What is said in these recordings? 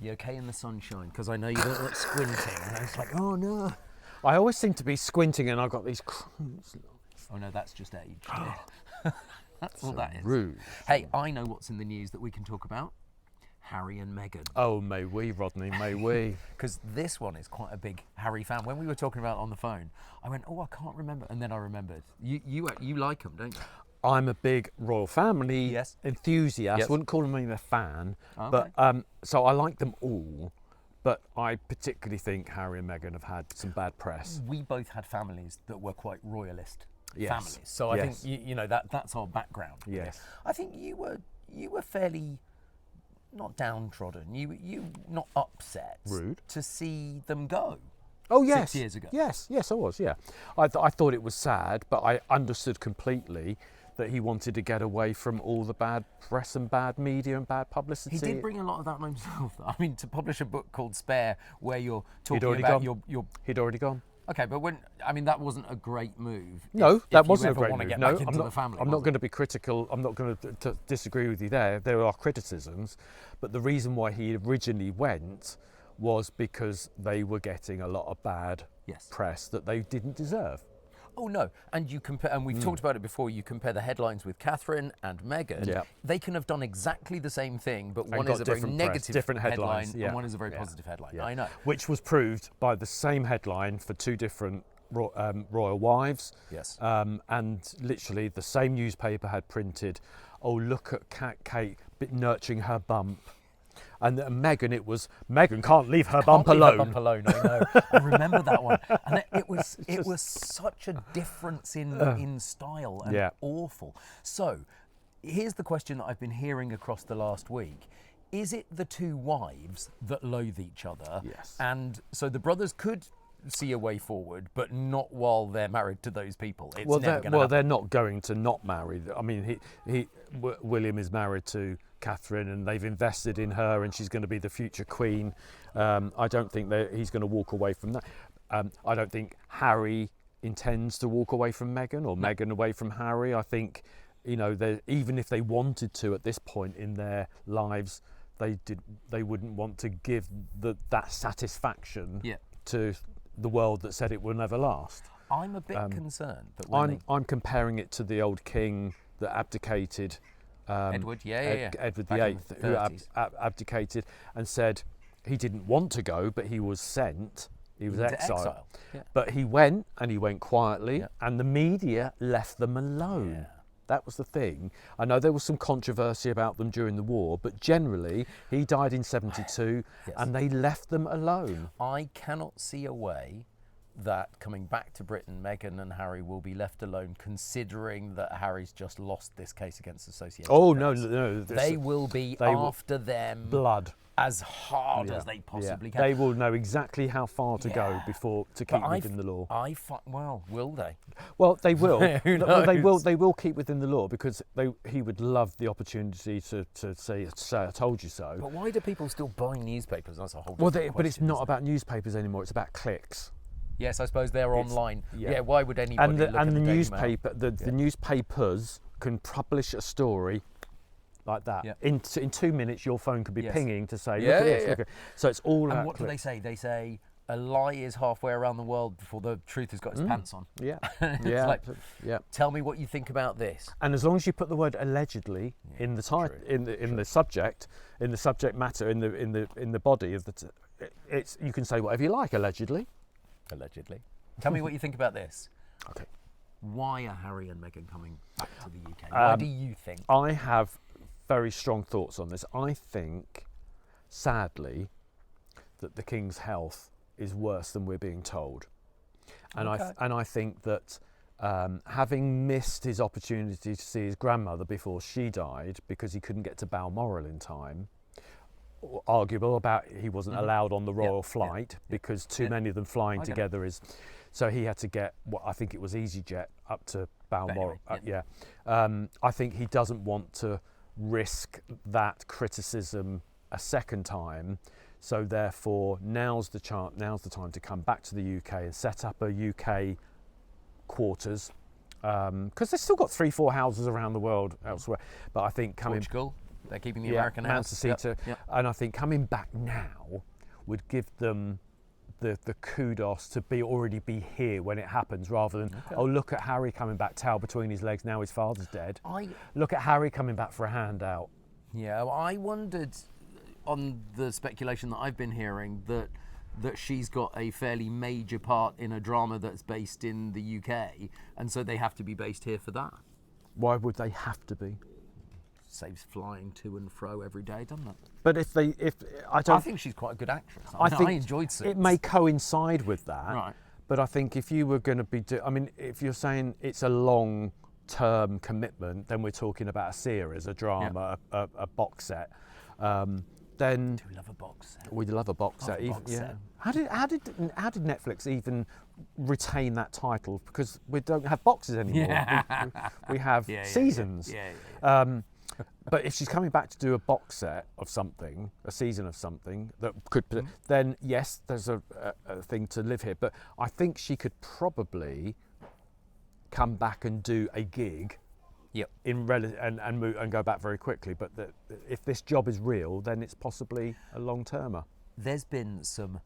You okay in the sunshine? Because I know you don't like squinting. And I was like, oh no. I always seem to be squinting and I've got these crumbs. Oh no, that's just age. Dear. That's all that is. Rude. Hey, I know what's in the news that we can talk about. Harry and Meghan. Oh, may we, Rodney, may we. Because this one is quite a big Harry fan. When we were talking about it on the phone, I went, oh, I can't remember. And then I remembered. You like them, don't you? I'm a big royal family enthusiast. Yes. Wouldn't call them a fan, Okay. but so I like them all. But I particularly think Harry and Meghan have had some bad press. We both had families that were quite royalist Yes. families. So I Yes. think that's our background. Yes. I think you were fairly not downtrodden. You not upset. Rude. To see them go. Oh yes, 6 years ago. Yes, I was. Yeah, I thought it was sad, but I understood completely that he wanted to get away from all the bad press and bad media and bad publicity. He did bring a lot of that on himself. I mean, to publish a book called Spare, where you're talking already about gone. your. He'd already gone. Okay, but that wasn't a great move. No, that wasn't a if you great ever want to move. get No, back into the family. I'm not going to be critical. I'm not going to disagree with you there. There are criticisms, but the reason why he originally went was because they were getting a lot of bad press that they didn't deserve. Oh no, and you compare, and we've talked about it before. You compare the headlines with Catherine and Meghan. Yeah. They can have done exactly the same thing, but one got is a very different press, negative different headline, headlines, yeah. and one is a very Yeah. positive headline. Yeah. I know. Which was proved by the same headline for two different royal wives. Yes. And literally the same newspaper had printed, oh, look at Kate nurturing her bump. And Meghan, it was, Meghan can't leave her bump alone. Her bump alone, I know. I remember that one. And it was such a difference in style and awful. So, here's the question that I've been hearing across the last week. Is it the two wives that loathe each other? Yes. And so the brothers could see a way forward, but not while they're married to those people. It's never going to happen. They're not going to not marry. I mean, William is married to Catherine, and they've invested in her, and she's going to be the future queen. I don't think he's going to walk away from that. I don't think Harry intends to walk away from Meghan, or Meghan away from Harry. I think, even if they wanted to at this point in their lives, they wouldn't want to give that satisfaction to the world that said it will never last. I'm a bit concerned that I'm comparing it to the old king that abdicated. Edward, Edward VIII, who abdicated and said he didn't want to go, but he was sent. He was exiled. Yeah. But he went, and he went quietly, and the media left them alone. Yeah. That was the thing. I know there was some controversy about them during the war, but generally, he died in 72, and they left them alone. I cannot see a way that coming back to Britain, Meghan and Harry will be left alone, considering that Harry's just lost this case against Associated Oh, Press. no. They will be after them blood as hard as they possibly can. They will know exactly how far to go to keep within the law. Will they? Well, they will. Who Well, they will keep within the law, because he would love the opportunity to say I told you so. But why do people still buy newspapers? That's a whole Well, different but it's question, not isn't about newspapers anymore. It's about clicks. Yes, I suppose they're online. Yeah. Why would anybody And look at the Daily newspaper, Mail? the newspapers can publish a story like that. Yeah. In 2 minutes, your phone could be pinging to say, Yeah, look at yeah, this. yeah. Look at. So it's all And about what do they clicks. say? They say a lie is halfway around the world before the truth has got its pants on. Yeah. It's like, yeah. tell me what you think about this. And as long as you put the word allegedly in the title, in the subject matter, in the body of it's you can say whatever you like. Allegedly. Tell me what you think about this. Okay. Why are Harry and Meghan coming back to the UK? Why do you think? I have very strong thoughts on this. I think, sadly, that the King's health is worse than we're being told, and I think that having missed his opportunity to see his grandmother before she died because he couldn't get to Balmoral in time, arguable about he wasn't allowed on the royal flight because too many of them flying together is. So he had to get what I think it was EasyJet up to Balmoral. I think he doesn't want to risk that criticism a second time. So therefore, now's the time to come back to the UK and set up a UK quarters, because they've still got 3-4 houses around the world elsewhere. But I think Portugal. They're keeping the American house. And I think coming back now would give them the kudos to already be here when it happens, rather than look at Harry coming back, tail between his legs, now his father's dead. Look at Harry coming back for a handout. Yeah, well, I wondered on the speculation that I've been hearing that she's got a fairly major part in a drama that's based in the UK, and so they have to be based here for that. Why would they have to be? Saves flying to and fro every day, doesn't it? But I think she's quite a good actress. I think I enjoyed Suits. It may coincide with that, right? But I think if you were going to be, if you're saying it's a long-term commitment, then we're talking about a series, a drama, a box set. Then we love a box set. We love a box set. How did Netflix even retain that title? Because we don't have boxes anymore. Yeah. We have seasons. But if she's coming back to do a box set of something, a season of something that could, then yes, there's a thing to live here. But I think she could probably come back and do a gig. Yep. And move and go back very quickly. But if this job is real, then it's possibly a long-termer. There's been some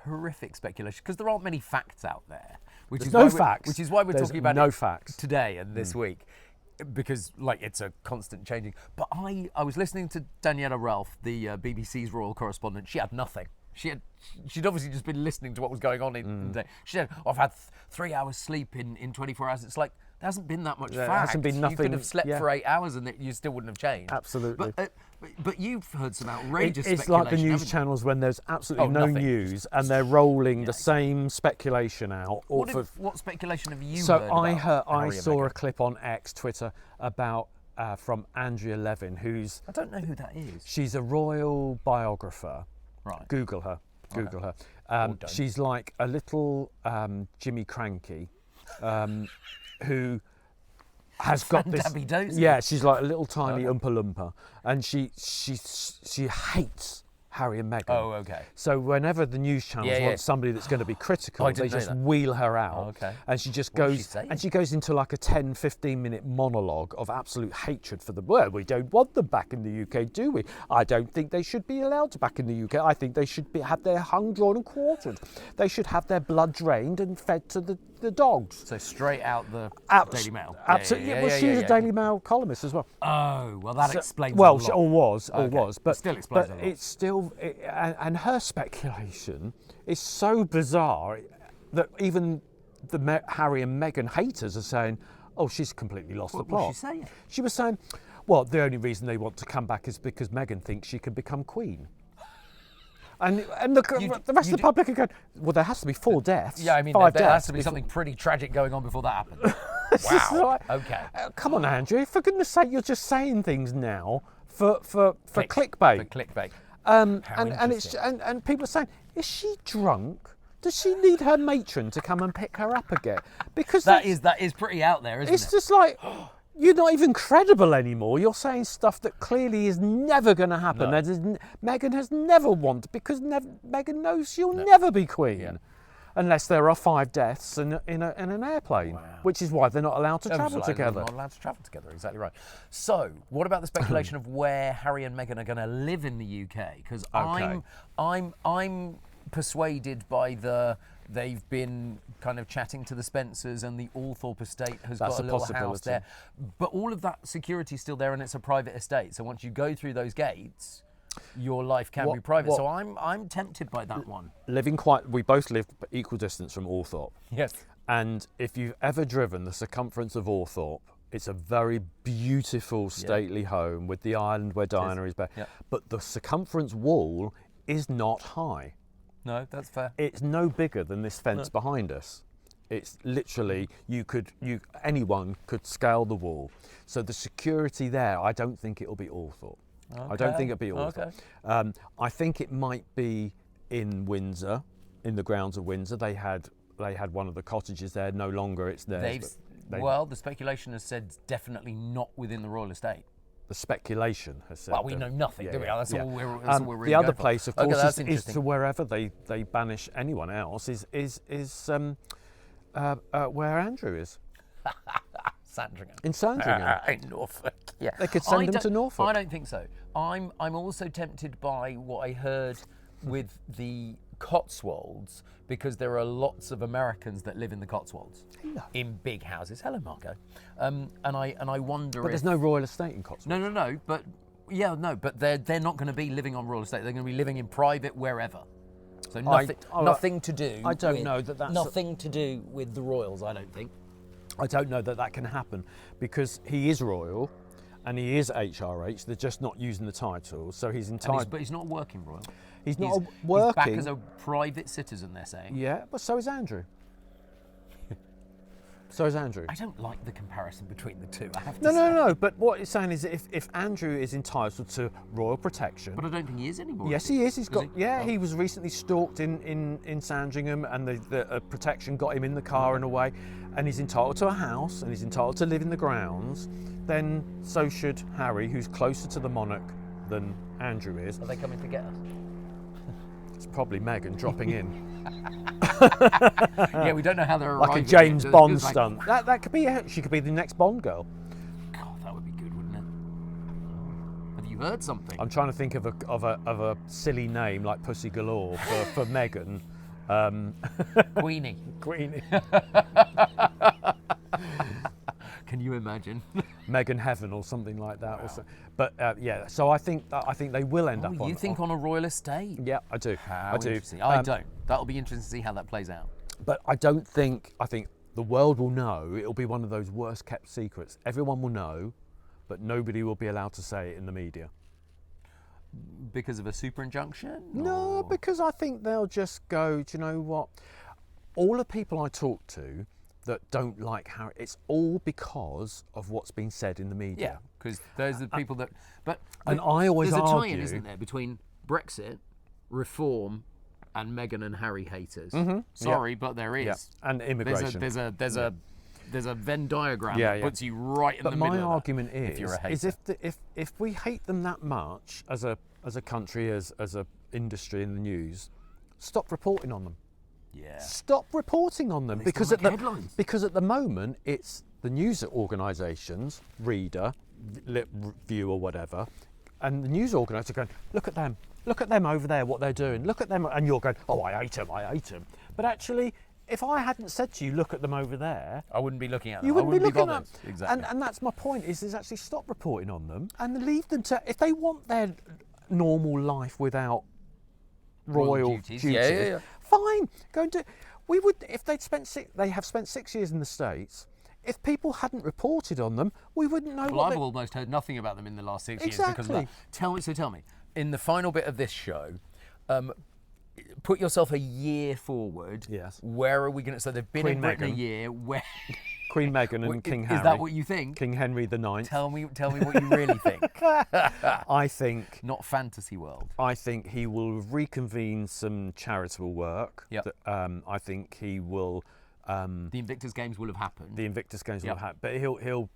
horrific speculation because there aren't many facts out there. Which is why we're talking about it today and this week, because it's a constant changing. But I was listening to Daniela Ralph, the BBC's royal correspondent. She had nothing. She'd obviously just been listening to what was going on in the day. She said, I've had 3 hours sleep in 24 hours. It's like, there hasn't been that much fact. There hasn't been nothing. You could have slept for 8 hours and you still wouldn't have changed. Absolutely. But you've heard some outrageous speculation. It's like the news channels when there's absolutely no news and they're rolling the same speculation out. What speculation have you heard about? I saw a clip on X, Twitter, about from Andrea Levin, who's... I don't know who that is. She's a royal biographer. Right. Google her. Her. She's like a little Jimmy Cranky, who has got this. Yeah, she's like a little tiny Oompa Loompa, and she hates Harry and Meghan. Oh, okay. So whenever the news channels want somebody that's going to be critical, they just wheel her out. Oh, okay. And she just goes, and she goes into like a 10, 15-minute monologue of absolute hatred for them. Well, we don't want them back in the UK, do we? I don't think they should be allowed back in the UK. I think they should have their hung, drawn and quartered. They should have their blood drained and fed to the dogs. So straight out the Daily Mail. Absolutely. Well, she's a Daily Mail columnist as well. Oh, well, that explains a lot. Or was. But still explains a lot. It's still... and her speculation is so bizarre that even the Harry and Meghan haters are saying, oh, she's completely lost the plot. What was she saying? She was saying, well, the only reason they want to come back is because Meghan thinks she can become queen. And the rest of the public are going, well, there has to be 4 deaths. Yeah, I mean, there has to be something pretty tragic going on before that happens. Wow. Okay. Come on, Andrew. For goodness sake, you're just saying things now for clickbait. For clickbait. And people are saying, is she drunk? Does she need her matron to come and pick her up again? Because that is pretty out there, isn't it? It's just like... You're not even credible anymore. You're saying stuff that clearly is never going to happen. No. Meghan has never wanted, because Meghan knows she'll never be queen, unless there are 5 deaths in an airplane, which is why they're not allowed to travel together. They're not allowed to travel together. Exactly right. So, what about the speculation of where Harry and Meghan are going to live in the UK? Because I'm persuaded by they've been kind of chatting to the Spencers, and the Althorpe estate has got a little house there. But all of that security is still there, and it's a private estate. So once you go through those gates, your life can be private. So I'm tempted by that one. We both live equal distance from Althorpe. Yes. And if you've ever driven the circumference of Althorpe, it's a very beautiful, stately home with the island where Diana is buried. But the circumference wall is not high. No, that's fair. It's no bigger than this fence behind us. It's literally, anyone could scale the wall. So the security there, I don't think it'll be Althorpe. Okay. I don't think it'll be Althorpe. Okay. I think it might be in Windsor, in the grounds of Windsor. They had one of the cottages there. No longer it's theirs. Well, the speculation has said definitely not within the royal estate. The speculation has said. Well, we know nothing, do we? That's all we're really the other place, of course, is to wherever they banish anyone else is where Andrew is. Sandringham. In Sandringham? In Norfolk, yeah. They could send them to Norfolk. I don't think so. I'm also tempted by what I heard with the Cotswolds, because there are lots of Americans that live in the Cotswolds in big houses. Hello, Marco. And I wonder. But there's no royal estate in Cotswolds. No. But but they're not going to be living on royal estate. They're going to be living in private wherever. So nothing to do. I don't know that that's nothing to do with the royals. I don't think. I don't know that can happen, because he is royal, and he is HRH. They're just not using the title, so he's entitled. But he's not working royal. He's not working. He's back as a private citizen, they're saying. Yeah, but so is Andrew. So is Andrew. I don't like the comparison between the two, I have to say. No. But what it's saying is if Andrew is entitled to royal protection. But I don't think he is anymore. Yes, he is. He's got. He was recently stalked in Sandringham, and the protection got him in the car and away, and he's entitled to a house, and he's entitled to live in the grounds. Then so should Harry, who's closer to the monarch than Andrew is. Are they coming to get us? It's probably Meghan dropping in. Yeah, we don't know how they're like arriving. a James Bond stunt. That could be. She could be the next Bond girl. God, that would be good, wouldn't it? Have you heard something? I'm trying to think of a silly name like Pussy Galore for Meghan. Queenie. Queenie. Can you imagine? Meghan Heaven or something like that. Wow. But so I think they will end up on. You think on a royal estate? Yeah, I do. How interesting. I don't. That'll be interesting to see how that plays out. But I think the world will know. It'll be one of those worst kept secrets. Everyone will know, but nobody will be allowed to say it in the media. Because of a super injunction? No, because I think they'll just go, do you know what? All the people I talk to that don't like Harry, it's all because of what's been said in the media. Yeah, because those are the people that. And I always argue. There's a tie-in, argue, isn't there, between Brexit, reform, and Meghan and Harry haters. Mm-hmm. Sorry, but there is. Yeah. And immigration. There's a Venn diagram that puts you right in the middle. But my of argument if you're a hater. if we hate them that much as a country, as a industry in the news, stop reporting on them. Yeah. Stop reporting on them, because at the moment it's the news organisations, Reader, View or whatever, and the news organisations are going, look at them over there, what they're doing, look at them, and you're going, oh, I hate them. But actually, if I hadn't said to you, look at them over there, I wouldn't be looking at them. You wouldn't be looking at them. Exactly. And that's my point, is actually stop reporting on them and leave them to, if they want their normal life without royal duties. Yeah. Fine, go and do. We would, if they have spent 6 years in the States. If people hadn't reported on them, we wouldn't know. Well, I've almost heard nothing about them in the last 6 years because of that. Tell me, in the final bit of this show, put yourself a year forward. Yes. Where are we going to? So they've been Queen in Britain Meghan. a year. Where? Queen Meghan and King Harry. Is that what you think? King Henry IX. Tell me what you really think. I think. Not fantasy world. I think he will reconvene some charitable work. Yep. I think he will. The Invictus Games will have happened. Will have happened, but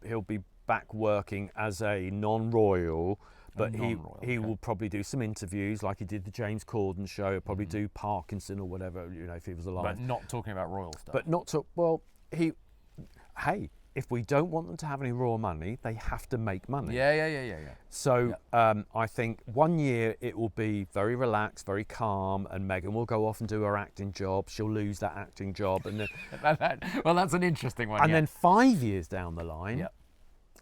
he'll be back working as a non-royal. But he will probably do some interviews like he did the James Corden show. He'll probably do Parkinson or whatever, if he was alive. But not talking about royal stuff. But not to, hey, if we don't want them to have any raw money, they have to make money. Yeah. So I think 1 year it will be very relaxed, very calm, and Meghan will go off and do her acting job. She'll lose that acting job. And then, well, that's an interesting one. And then 5 years down the line,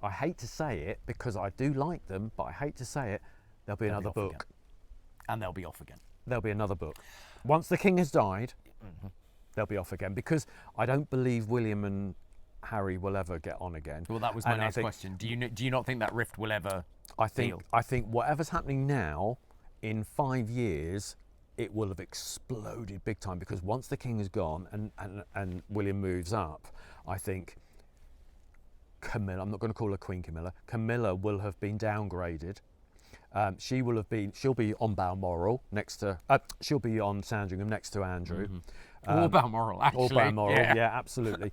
I hate to say it because I do like them, but I hate to say it, there'll be another book. Again. And they'll be off again. There'll be another book. Once the king has died, they'll be off again, because I don't believe William and Harry will ever get on again. Well, that was my next question. Do you not think that rift will ever heal? I think whatever's happening now, in 5 years, it will have exploded big time, because once the king is gone and William moves up, I think Camilla, I'm not going to call her Queen Camilla will have been downgraded. She'll be on Balmoral next to, she'll be on Sandringham next to Andrew. Or Balmoral, actually. Or Balmoral, yeah, absolutely.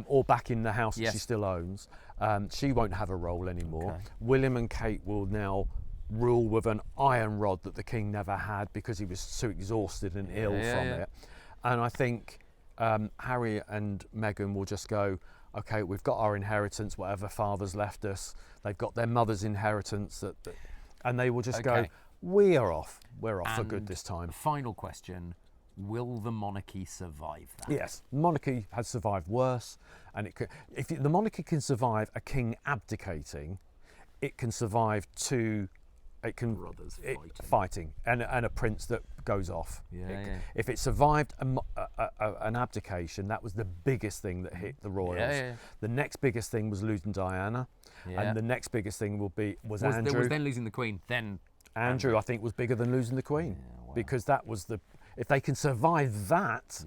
Or back in the house that she still owns. She won't have a role anymore. Okay. William and Kate will now rule with an iron rod that the king never had, because he was so exhausted and ill from it. And I think Harry and Meghan will just go, okay, we've got our inheritance, whatever fathers left us. They've got their mother's inheritance, and they will just go, we're off for good this time. Final question. Will the monarchy survive that? Yes, monarchy has survived worse, and if the monarchy can survive a king abdicating, it can survive brothers fighting and a prince that goes off. If it survived an abdication, that was the biggest thing that hit the royals. The next biggest thing was losing Diana, and the next biggest thing was Andrew. Was then losing the Queen. Then Andrew, I think, was bigger than losing the Queen, because that was if they can survive that,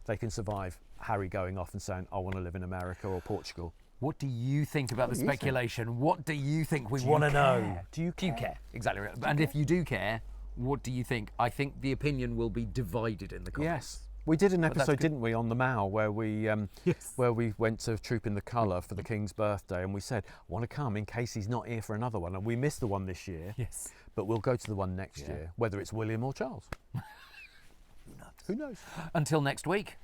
they can survive Harry going off and saying, I want to live in America or Portugal. What do you think about the speculation? What do you think we want to know? Do you care? Exactly. And if you do care, what do you think? I think the opinion will be divided in the comments. Yes. We did an episode, didn't we, on the Mall, where we went to Troop in the Colour for the King's birthday, and we said, I want to come in case he's not here for another one. And we missed the one this year, but we'll go to the one next year, whether it's William or Charles. Who knows? Until next week.